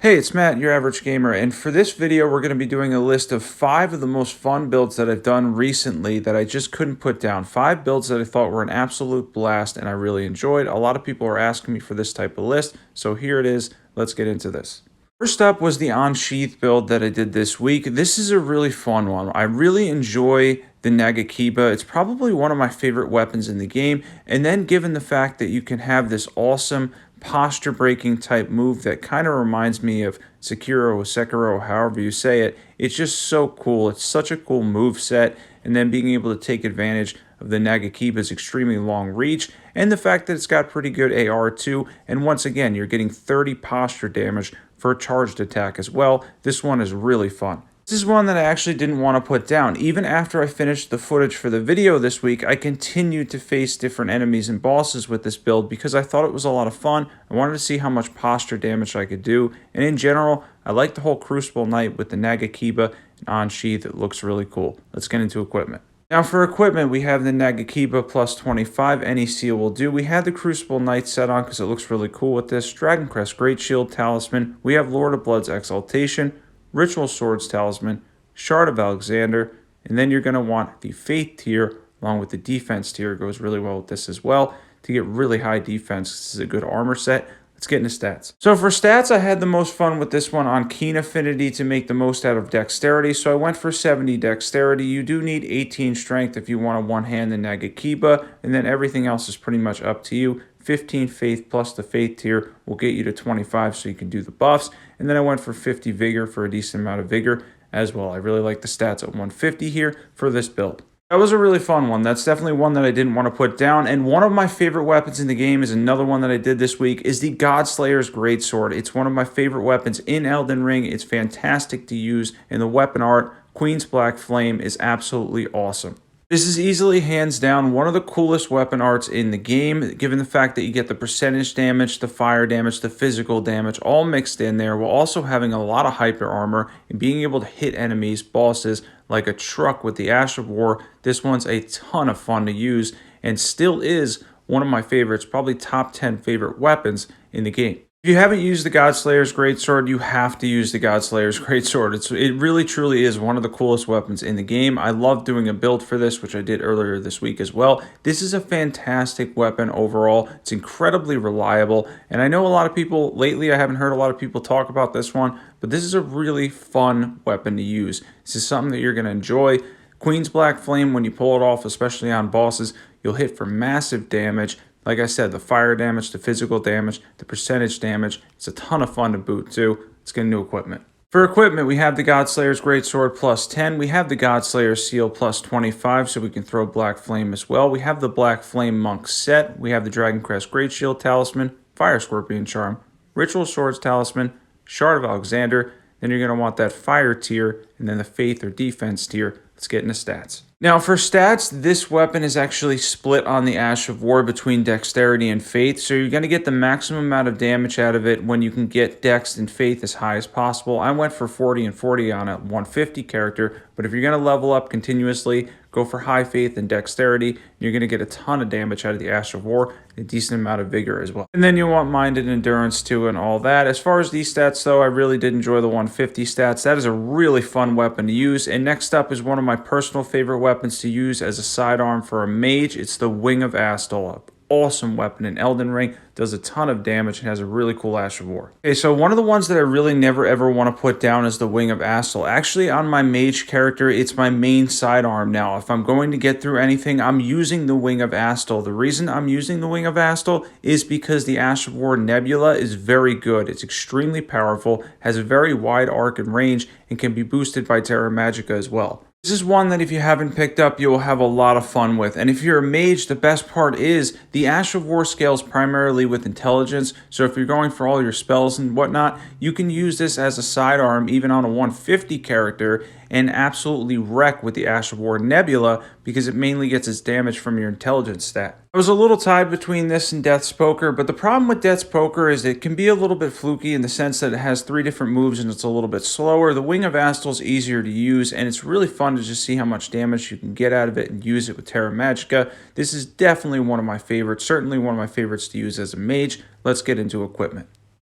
Hey, it's Matt, your average gamer, and for this video we're going to be doing a list of 5 of the most fun builds that I've done recently that I just couldn't put down. 5 builds that I thought were an absolute blast and I really enjoyed. A lot of people are asking me for this type of list, so here it is. Let's get into this. First up was the Onsheath build that I did this week. This is a really fun one. I really enjoy the nagakiba. It's probably one of my favorite weapons in the game, and then given the fact that you can have this awesome posture breaking type move that kind of reminds me of Sekiro, however you say it. It's just so cool. It's such a cool move set, and then being able to take advantage of the nagakiba's extremely long reach and the fact that it's got pretty good AR too. And once again, you're getting 30 posture damage for a charged attack as well. This one is really fun. This is one that I actually didn't want to put down. Even after I finished the footage for the video this week, I continued to face different enemies and bosses with this build because I thought it was a lot of fun. I wanted to see how much posture damage I could do. And in general, I like the whole Crucible Knight with the nagakiba and Onsheath. It looks really cool. Let's get into equipment. Now for equipment, we have the nagakiba plus 25, any seal will do. We had the Crucible Knight set on because it looks really cool with this. Dragon Crest Great Shield Talisman. We have Lord of Blood's Exaltation, Ritual Swords Talisman, Shard of Alexander, and then you're going to want the Faith tier along with the defense tier. It goes really well with this as well to get really high defense. This is a good armor set. Let's get into stats. So for stats, I had the most fun with this one on Keen Affinity to make the most out of dexterity. So I went for 70 dexterity. You do need 18 strength if you want to one-hand the nagakiba, and then everything else is pretty much up to you. 15 faith plus the faith tier will get you to 25 so you can do the buffs. And then I went for 50 vigor for a decent amount of vigor as well. I really like the stats at 150 here for this build. That was a really fun one. That's definitely one that I didn't want to put down. And one of my favorite weapons in the game is another one that I did this week is the Godslayer's Greatsword. It's one of my favorite weapons in Elden Ring. It's fantastic to use, and the weapon art, Queen's Black Flame, is absolutely awesome. This is easily, hands down, one of the coolest weapon arts in the game, given the fact that you get the percentage damage, the fire damage, the physical damage, all mixed in there, while also having a lot of hyper armor and being able to hit enemies, bosses, like a truck with the Ash of War. This one's a ton of fun to use and still is one of my favorites, probably top 10 favorite weapons in the game. If you haven't used the Godslayer's Greatsword, you have to use the Godslayer's Greatsword. It really truly is one of the coolest weapons in the game. I love doing a build for this, which I did earlier this week as well. This is a fantastic weapon overall. It's incredibly reliable, and I know a lot of people, lately I haven't heard a lot of people talk about this one, but this is a really fun weapon to use. This is something that you're going to enjoy. Queen's Black Flame, when you pull it off, especially on bosses, you'll hit for massive damage. Like I said, the fire damage, the physical damage, the percentage damage, it's a ton of fun to boot too. Let's get into equipment. For equipment, we have the Godslayer's Greatsword plus 10. We have the Godslayer's Seal plus 25, so we can throw Black Flame as well. We have the Black Flame Monk set. We have the Dragon Crest Great Shield Talisman, Fire Scorpion Charm, Ritual Swords Talisman, Shard of Alexander. Then you're going to want that Fire tier, and then the Faith or Defense tier. Let's get into stats. Now for stats, this weapon is actually split on the Ash of War between Dexterity and Faith, so you're going to get the maximum amount of damage out of it when you can get Dex and Faith as high as possible. I went for 40 and 40 on a 150 character, but if you're going to level up continuously, go for high Faith and Dexterity. You're going to get a ton of damage out of the Ash of War, a decent amount of Vigor as well. And then you want Mind and Endurance too and all that. As far as these stats though, I really did enjoy the 150 stats. That is a really fun weapon to use. And next up is one of my personal favorite weapons to use as a sidearm for a mage. It's the Wing of Astel. Awesome weapon in Elden Ring, does a ton of damage and has a really cool Ash of War. Okay, so one of the ones that I really never ever want to put down is the Wing of Astel. Actually, on my mage character, it's my main sidearm now. If I'm going to get through anything, I'm using the Wing of Astel. The reason I'm using the Wing of Astel is because the Ash of War Nebula is very good. It's extremely powerful, has a very wide arc and range, and can be boosted by Terra Magica as well. This is one that if you haven't picked up, you will have a lot of fun with. And if you're a mage, the best part is the Ash of War scales primarily with intelligence. So if you're going for all your spells and whatnot, you can use this as a sidearm even on a 150 character and absolutely wreck with the Ash of War Nebula because it mainly gets its damage from your intelligence stat. I was a little tied between this and Death's Poker, but the problem with Death's Poker is it can be a little bit fluky in the sense that it has 3 different moves and it's a little bit slower. The Wing of Astel is easier to use, and it's really fun to just see how much damage you can get out of it and use it with Terra Magica. This is definitely one of my favorites, certainly one of my favorites to use as a mage. Let's get into equipment.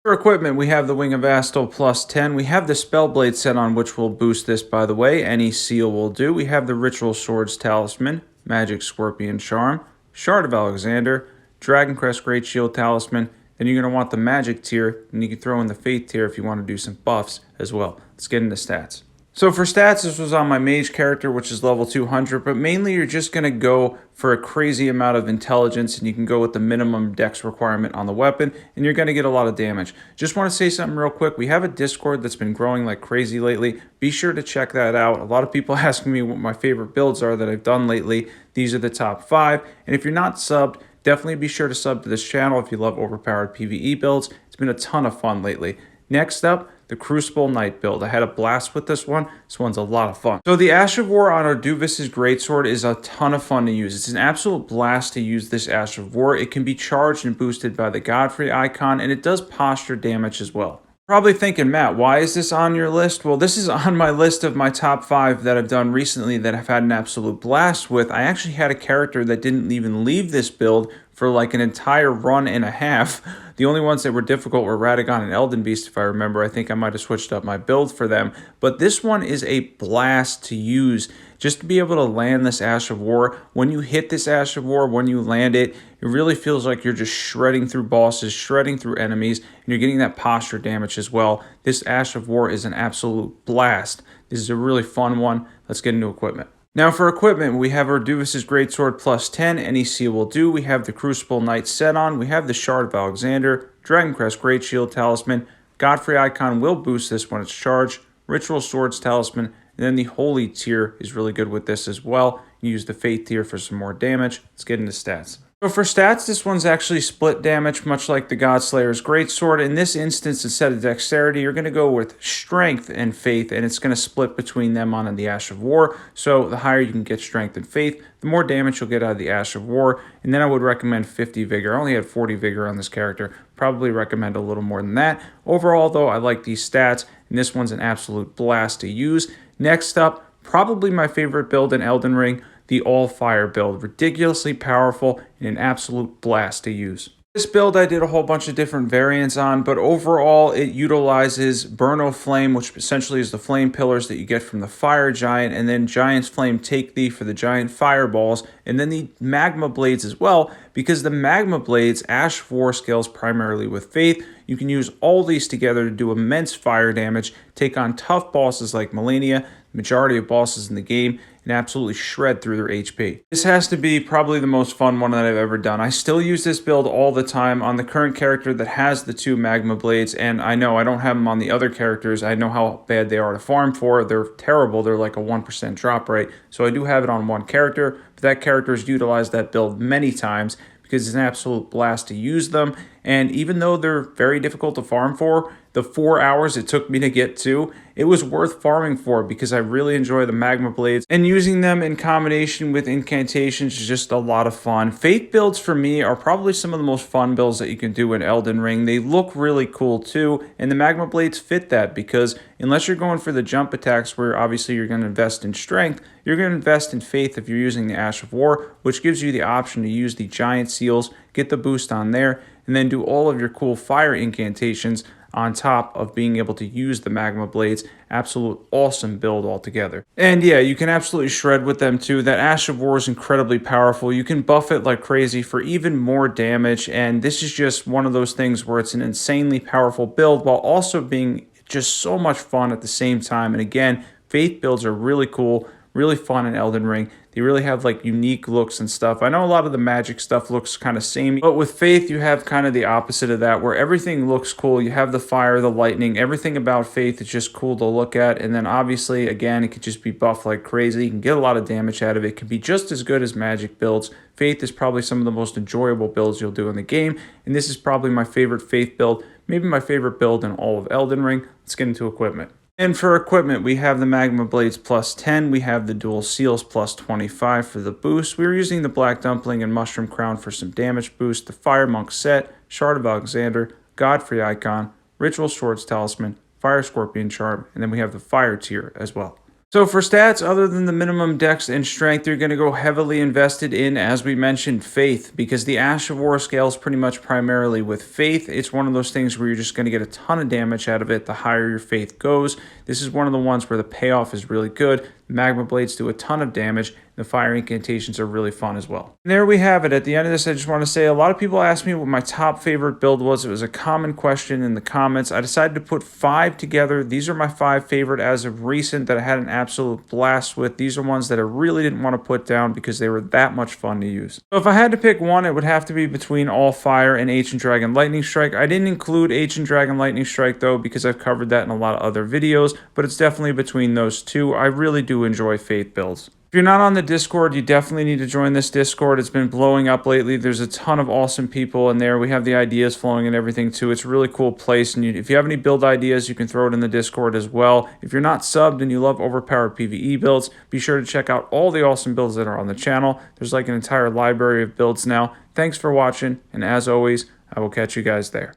For equipment, we have the Wing of Astel plus 10. We have the Spellblade set on, which will boost this, by the way. Any seal will do. We have the Ritual Swords Talisman, Magic Scorpion Charm, Shard of Alexander, Dragon Crest Great Shield Talisman. Then you're going to want the Magic tier, and you can throw in the Faith tier if you want to do some buffs as well. Let's get into stats. So for stats, this was on my mage character, which is level 200, but mainly you're just going to go for a crazy amount of intelligence, and you can go with the minimum dex requirement on the weapon, and you're going to get a lot of damage. Just want to say something real quick. We have a Discord that's been growing like crazy lately. Be sure to check that out. A lot of people asking me what my favorite builds are that I've done lately. These are the top 5, and if you're not subbed, definitely be sure to sub to this channel if you love overpowered PvE builds. It's been a ton of fun lately. Next up, the Crucible Knight build. I had a blast with this one. This one's a lot of fun. So the Ash of War on Ordovis' Greatsword is a ton of fun to use. It's an absolute blast to use this Ash of War. It can be charged and boosted by the Godfrey icon, and it does posture damage as well. Probably thinking, Matt, why is this on your list? Well, this is on my list of my top 5 that I've done recently that I've had an absolute blast with. I actually had a character that didn't even leave this build for like an entire run and a half. The only ones that were difficult were Radagon and Elden Beast, if I remember. I think I might have switched up my build for them. But this one is a blast to use. Just to be able to land this Ash of War. When you hit this Ash of War, when you land it, it really feels like you're just shredding through bosses, shredding through enemies, and you're getting that posture damage as well. This Ash of War is an absolute blast. This is a really fun one. Let's get into equipment. Now for equipment, we have Ordovis' Greatsword plus 10, any seal will do. We have the Crucible Knight set on. We have the Shard of Alexander, Dragon Crest Great Shield Talisman, Godfrey icon will boost this when it's charged, Ritual Swords Talisman, and then the Holy tier is really good with this as well. You use the Faith tier for some more damage. Let's get into stats. So for stats, this one's actually split damage, much like the Godslayer's Greatsword. In this instance, instead of dexterity, you're going to go with strength and faith, and it's going to split between them on the Ash of War. So the higher you can get strength and faith, the more damage you'll get out of the Ash of War. And then I would recommend 50 vigor. I only had 40 vigor on this character. Probably recommend a little more than that. Overall, though, I like these stats, and this one's an absolute blast to use. Next up, probably my favorite build in Elden Ring, the all-fire build. Ridiculously powerful and an absolute blast to use. This build I did a whole bunch of different variants on, but overall it utilizes Burno Flame, which essentially is the flame pillars that you get from the fire giant, and then Giant's Flame Take Thee for the giant fireballs, and then the magma blades as well, because the magma blades, Ash of War scales primarily with faith. You can use all these together to do immense fire damage, take on tough bosses like Melania, the majority of bosses in the game, and absolutely shred through their HP. This has to be probably the most fun one that I've ever done. I still use this build all the time on the current character that has the 2 magma blades, and I know I don't have them on the other characters. I know how bad they are to farm for. They're terrible. They're like a 1% drop rate. So I do have it on one character, but that character has utilized that build many times because it's an absolute blast to use them. And even though they're very difficult to farm for, the 4 hours it took me to get to, it was worth farming for because I really enjoy the magma blades, and using them in combination with incantations is just a lot of fun. Faith builds for me are probably some of the most fun builds that you can do in Elden Ring. They look really cool too, and the magma blades fit that because unless you're going for the jump attacks where obviously you're going to invest in strength, you're going to invest in faith if you're using the Ash of War, which gives you the option to use the giant seals, get the boost on there, and then do all of your cool fire incantations on top of being able to use the magma blades. Absolute awesome build altogether. And yeah, you can absolutely shred with them too. That Ash of War is incredibly powerful. You can buff it like crazy for even more damage, and this is just one of those things where it's an insanely powerful build while also being just so much fun at the same time. And again, faith builds are really cool, really fun in Elden Ring. They really have like unique looks and stuff. I know a lot of the magic stuff looks kind of samey, but with Faith, you have kind of the opposite of that, where everything looks cool. You have the fire, the lightning, everything about Faith is just cool to look at. And then obviously, again, it could just be buffed like crazy. You can get a lot of damage out of it. It can be just as good as magic builds. Faith is probably some of the most enjoyable builds you'll do in the game. And this is probably my favorite Faith build, maybe my favorite build in all of Elden Ring. Let's get into equipment. And for equipment, we have the Magma Blades plus 10. We have the Dual Seals plus 25 for the boost. We were using the Black Dumpling and Mushroom Crown for some damage boost. The Fire Monk set, Shard of Alexander, Godfrey Icon, Ritual Swords Talisman, Fire Scorpion Charm, and then we have the Fire tier as well. So for stats, other than the minimum dex and strength, you're going to go heavily invested in, as we mentioned, faith, because the Ash of War scales pretty much primarily with faith. It's one of those things where you're just going to get a ton of damage out of it the higher your faith goes. This is one of the ones where the payoff is really good. Magma blades do a ton of damage. The fire incantations are really fun as well. And there we have it. At the end of this, I just want to say a lot of people asked me what my top favorite build was. It was a common question in the comments. I decided to put 5 together. These are my 5 favorite as of recent that I had an absolute blast with. These are ones that I really didn't want to put down because they were that much fun to use. So if I had to pick one, it would have to be between All Fire and Ancient Dragon Lightning Strike. I didn't include Ancient Dragon Lightning Strike though because I've covered that in a lot of other videos, but it's definitely between those two. I really do enjoy Faith builds. If you're not on the Discord, you definitely need to join this Discord. It's been blowing up lately. There's a ton of awesome people in there. We have the ideas flowing and everything too. It's a really cool place. And if you have any build ideas, you can throw it in the Discord as well. If you're not subbed and you love overpowered PvE builds, be sure to check out all the awesome builds that are on the channel. There's like an entire library of builds now. Thanks for watching, and as always, I will catch you guys there.